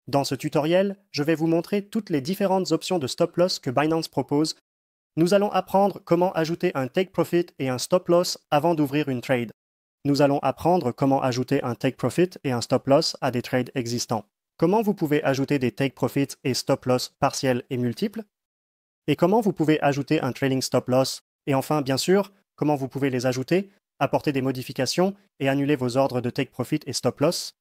Dans ce tutoriel, je vais vous montrer toutes les différentes options de stop loss que Binance propose. Nous allons apprendre comment ajouter un take profit et un stop loss avant d'ouvrir une trade. Nous allons apprendre comment ajouter un take profit et un stop loss à des trades existants. Comment vous pouvez ajouter des take profits et stop loss partiels et multiples. Et comment vous pouvez ajouter un trailing stop loss. Et enfin, bien sûr, comment vous pouvez les ajouter, apporter des modifications et annuler vos ordres de take profit et stop loss.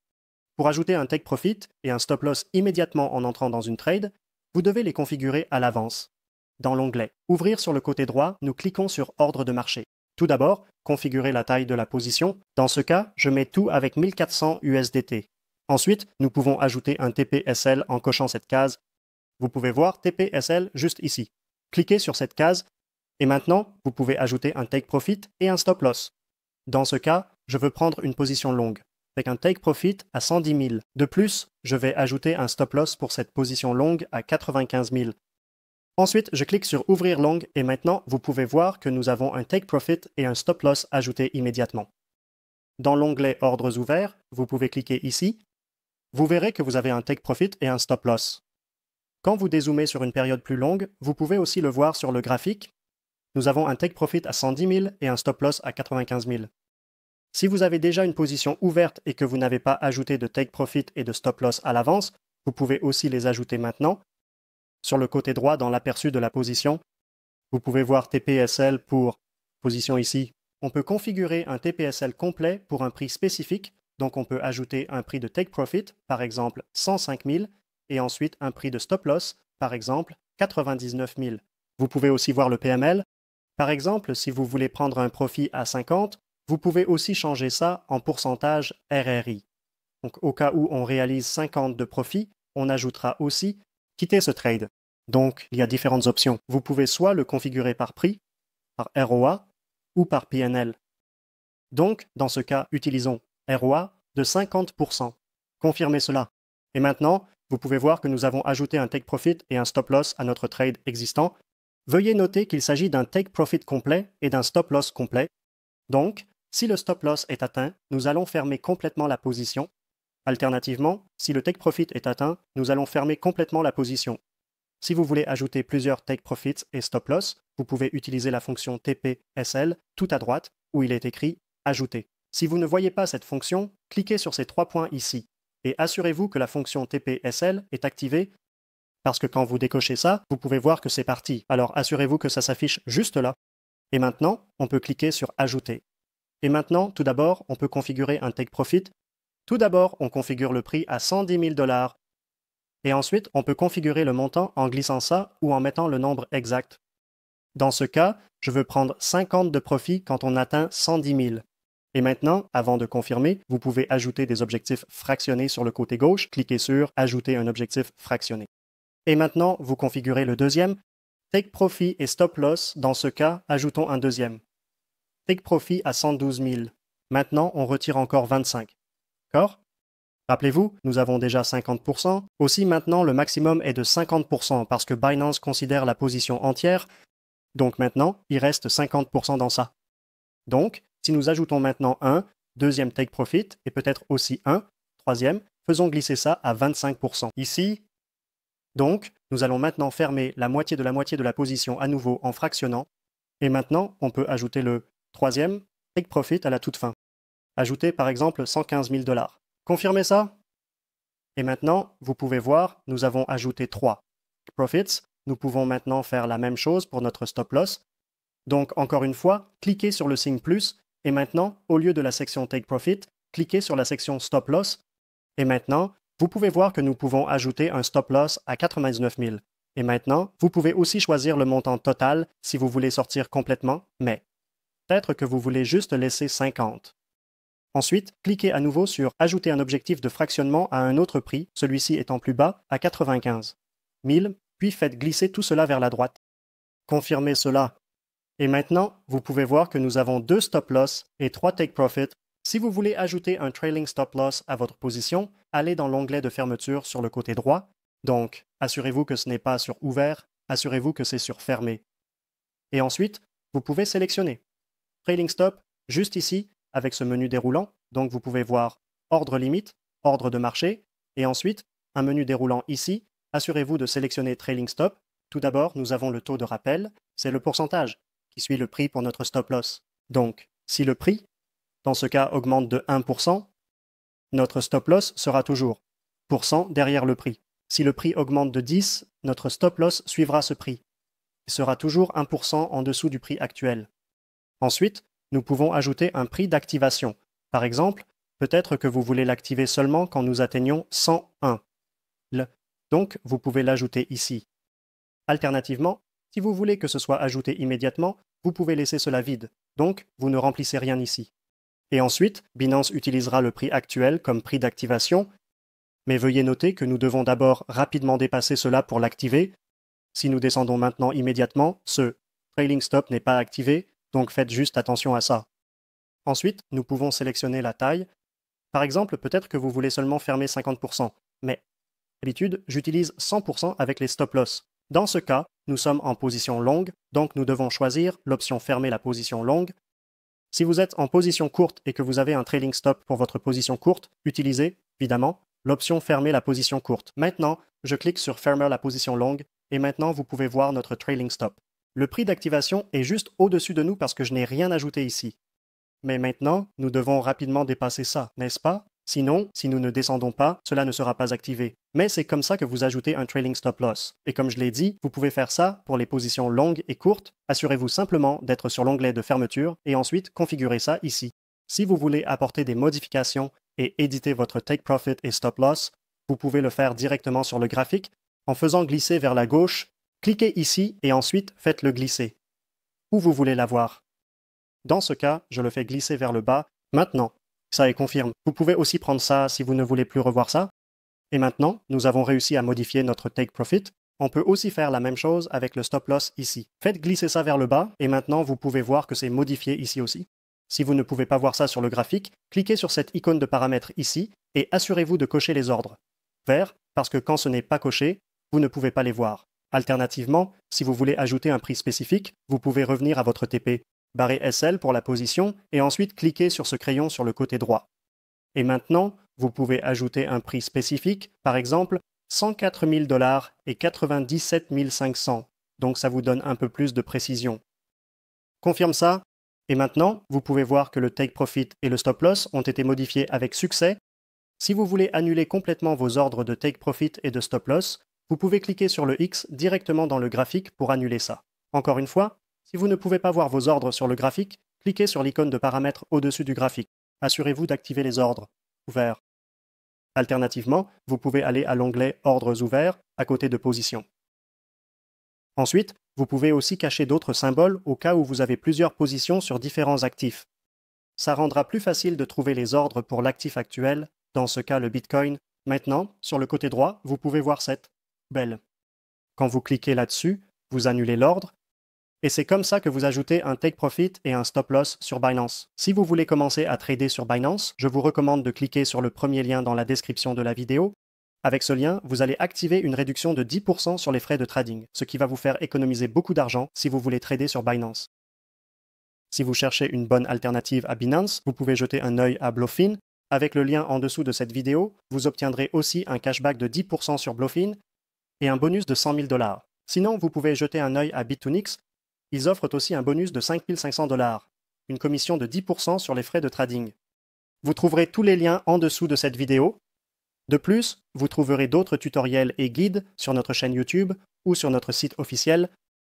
Pour ajouter un take profit et un stop loss immédiatement en entrant dans une trade, vous devez les configurer à l'avance. Dans l'onglet Ouvrir sur le côté droit, nous cliquons sur Ordre de marché. Tout d'abord, configurer la taille de la position. Dans ce cas, je mets tout avec 1400 USDT. Ensuite, nous pouvons ajouter un TPSL en cochant cette case. Vous pouvez voir TPSL juste ici. Cliquez sur cette case et maintenant, vous pouvez ajouter un take profit et un stop loss. Dans ce cas, je veux prendre une position longue, avec un take profit à 110 000. De plus, je vais ajouter un stop loss pour cette position longue à 95 000. Ensuite, je clique sur Ouvrir longue et maintenant, vous pouvez voir que nous avons un take profit et un stop loss ajoutés immédiatement. Dans l'onglet Ordres ouverts, vous pouvez cliquer ici. Vous verrez que vous avez un take profit et un stop loss. Quand vous dézoomez sur une période plus longue, vous pouvez aussi le voir sur le graphique. Nous avons un take profit à 110 000 et un stop loss à 95 000. Si vous avez déjà une position ouverte et que vous n'avez pas ajouté de take profit et de stop loss à l'avance, vous pouvez aussi les ajouter maintenant. Sur le côté droit, dans l'aperçu de la position, vous pouvez voir TPSL pour position ici. On peut configurer un TPSL complet pour un prix spécifique, donc on peut ajouter un prix de take profit, par exemple 105 000, et ensuite un prix de stop loss, par exemple 99 000. Vous pouvez aussi voir le PML. Par exemple, si vous voulez prendre un profit à 50, vous pouvez aussi changer ça en pourcentage RRI. Donc au cas où on réalise 50 de profit, on ajoutera aussi quitter ce trade. Donc il y a différentes options. Vous pouvez soit le configurer par prix, par ROA ou par PNL. Donc dans ce cas, utilisons ROA de 50%. Confirmez cela. Et maintenant, vous pouvez voir que nous avons ajouté un take profit et un stop loss à notre trade existant. Veuillez noter qu'il s'agit d'un take profit complet et d'un stop loss complet. Donc, si le stop loss est atteint, nous allons fermer complètement la position. Alternativement, si le take profit est atteint, nous allons fermer complètement la position. Si vous voulez ajouter plusieurs take profits et stop loss, vous pouvez utiliser la fonction TPSL tout à droite où il est écrit Ajouter. Si vous ne voyez pas cette fonction, cliquez sur ces trois points ici et assurez-vous que la fonction TPSL est activée parce que quand vous décochez ça, vous pouvez voir que c'est parti. Alors assurez-vous que ça s'affiche juste là. Et maintenant, on peut cliquer sur Ajouter. Et maintenant, tout d'abord, on peut configurer un take profit. Tout d'abord, on configure le prix à 110 000 $. Et ensuite, on peut configurer le montant en glissant ça ou en mettant le nombre exact. Dans ce cas, je veux prendre 50 de profit quand on atteint 110 000. Et maintenant, avant de confirmer, vous pouvez ajouter des objectifs fractionnés sur le côté gauche. Cliquez sur Ajouter un objectif fractionné. Et maintenant, vous configurez le deuxième. Take profit et stop loss. Dans ce cas, ajoutons un deuxième. Take profit à 112 000. Maintenant, on retire encore 25. D'accord? Rappelez-vous, nous avons déjà 50%. Aussi, maintenant, le maximum est de 50% parce que Binance considère la position entière. Donc maintenant, il reste 50% dans ça. Donc, si nous ajoutons maintenant un deuxième take profit et peut-être aussi un troisième, faisons glisser ça à 25%. Ici, donc, nous allons maintenant fermer la moitié de la position à nouveau en fractionnant. Et maintenant, on peut ajouter le troisième take profit à la toute fin. Ajouter par exemple 115 000 $. Confirmez ça? Et maintenant, vous pouvez voir, nous avons ajouté 3 profits. Nous pouvons maintenant faire la même chose pour notre stop loss. Donc, encore une fois, cliquez sur le signe plus et maintenant, au lieu de la section Take Profit, cliquez sur la section Stop Loss. Et maintenant, vous pouvez voir que nous pouvons ajouter un stop loss à 99 000. Et maintenant, vous pouvez aussi choisir le montant total si vous voulez sortir complètement, mais peut-être que vous voulez juste laisser 50. Ensuite, cliquez à nouveau sur Ajouter un objectif de fractionnement à un autre prix, celui-ci étant plus bas, à 95 000, puis faites glisser tout cela vers la droite. Confirmez cela. Et maintenant, vous pouvez voir que nous avons 2 stop loss et 3 take profit. Si vous voulez ajouter un trailing stop loss à votre position, allez dans l'onglet de fermeture sur le côté droit. Donc, assurez-vous que ce n'est pas sur Ouvert, assurez-vous que c'est sur Fermé. Et ensuite, vous pouvez sélectionner Trailing Stop juste ici avec ce menu déroulant. Donc, vous pouvez voir Ordre limite, Ordre de marché, et ensuite, un menu déroulant ici, assurez-vous de sélectionner Trailing Stop. Tout d'abord, nous avons le taux de rappel, c'est le pourcentage, qui suit le prix pour notre stop loss. Donc, si le prix, dans ce cas, augmente de 1%, notre stop loss sera toujours % derrière le prix. Si le prix augmente de 10, notre stop loss suivra ce prix et sera toujours 1% en dessous du prix actuel. Ensuite, nous pouvons ajouter un prix d'activation. Par exemple, peut-être que vous voulez l'activer seulement quand nous atteignons 101. Donc, vous pouvez l'ajouter ici. Alternativement, si vous voulez que ce soit ajouté immédiatement, vous pouvez laisser cela vide. Donc, vous ne remplissez rien ici. Et ensuite, Binance utilisera le prix actuel comme prix d'activation, mais veuillez noter que nous devons d'abord rapidement dépasser cela pour l'activer. Si nous descendons maintenant immédiatement, ce trailing stop n'est pas activé, donc faites juste attention à ça. Ensuite, nous pouvons sélectionner la taille. Par exemple, peut-être que vous voulez seulement fermer 50%, mais d'habitude, j'utilise 100% avec les stop loss. Dans ce cas, nous sommes en position longue, donc nous devons choisir l'option fermer la position longue. Si vous êtes en position courte et que vous avez un trailing stop pour votre position courte, utilisez, évidemment, l'option fermer la position courte. Maintenant, je clique sur fermer la position longue et maintenant vous pouvez voir notre trailing stop. Le prix d'activation est juste au-dessus de nous parce que je n'ai rien ajouté ici. Mais maintenant, nous devons rapidement dépasser ça, n'est-ce pas? Sinon, si nous ne descendons pas, cela ne sera pas activé. Mais c'est comme ça que vous ajoutez un trailing stop loss. Et comme je l'ai dit, vous pouvez faire ça pour les positions longues et courtes. Assurez-vous simplement d'être sur l'onglet de fermeture et ensuite configurez ça ici. Si vous voulez apporter des modifications et éditer votre take profit et stop loss, vous pouvez le faire directement sur le graphique en faisant glisser vers la gauche. Cliquez ici et ensuite faites-le glisser. Où vous voulez l'avoir. Dans ce cas, je le fais glisser vers le bas. Maintenant, ça est confirme. Vous pouvez aussi prendre ça si vous ne voulez plus revoir ça. Et maintenant, nous avons réussi à modifier notre take profit. On peut aussi faire la même chose avec le stop loss ici. Faites glisser ça vers le bas et maintenant vous pouvez voir que c'est modifié ici aussi. Si vous ne pouvez pas voir ça sur le graphique, cliquez sur cette icône de paramètres ici et assurez-vous de cocher les ordres. Vert, parce que quand ce n'est pas coché, vous ne pouvez pas les voir. Alternativement, si vous voulez ajouter un prix spécifique, vous pouvez revenir à votre TP, barrer SL pour la position et ensuite cliquer sur ce crayon sur le côté droit. Et maintenant, vous pouvez ajouter un prix spécifique, par exemple 104 000 $ et 97 500. Donc ça vous donne un peu plus de précision. Confirme ça. Et maintenant, vous pouvez voir que le take profit et le stop loss ont été modifiés avec succès. Si vous voulez annuler complètement vos ordres de take profit et de stop loss, vous pouvez cliquer sur le X directement dans le graphique pour annuler ça. Encore une fois, si vous ne pouvez pas voir vos ordres sur le graphique, cliquez sur l'icône de paramètres au-dessus du graphique. Assurez-vous d'activer les ordres ouverts. Alternativement, vous pouvez aller à l'onglet Ordres ouverts à côté de Position. Ensuite, vous pouvez aussi cacher d'autres symboles au cas où vous avez plusieurs positions sur différents actifs. Ça rendra plus facile de trouver les ordres pour l'actif actuel, dans ce cas le Bitcoin. Maintenant, sur le côté droit, vous pouvez voir cette belle. Quand vous cliquez là-dessus, vous annulez l'ordre, et c'est comme ça que vous ajoutez un take profit et un stop loss sur Binance. Si vous voulez commencer à trader sur Binance, je vous recommande de cliquer sur le premier lien dans la description de la vidéo. Avec ce lien, vous allez activer une réduction de 10% sur les frais de trading, ce qui va vous faire économiser beaucoup d'argent si vous voulez trader sur Binance. Si vous cherchez une bonne alternative à Binance, vous pouvez jeter un œil à Bluefin. Avec le lien en dessous de cette vidéo, vous obtiendrez aussi un cashback de 10% sur Bluefin et un bonus de 100 000 $. Sinon, vous pouvez jeter un œil à Bitonix. Ils offrent aussi un bonus de 5 500 $, une commission de 10% sur les frais de trading. Vous trouverez tous les liens en dessous de cette vidéo. De plus, vous trouverez d'autres tutoriels et guides sur notre chaîne YouTube ou sur notre site officiel.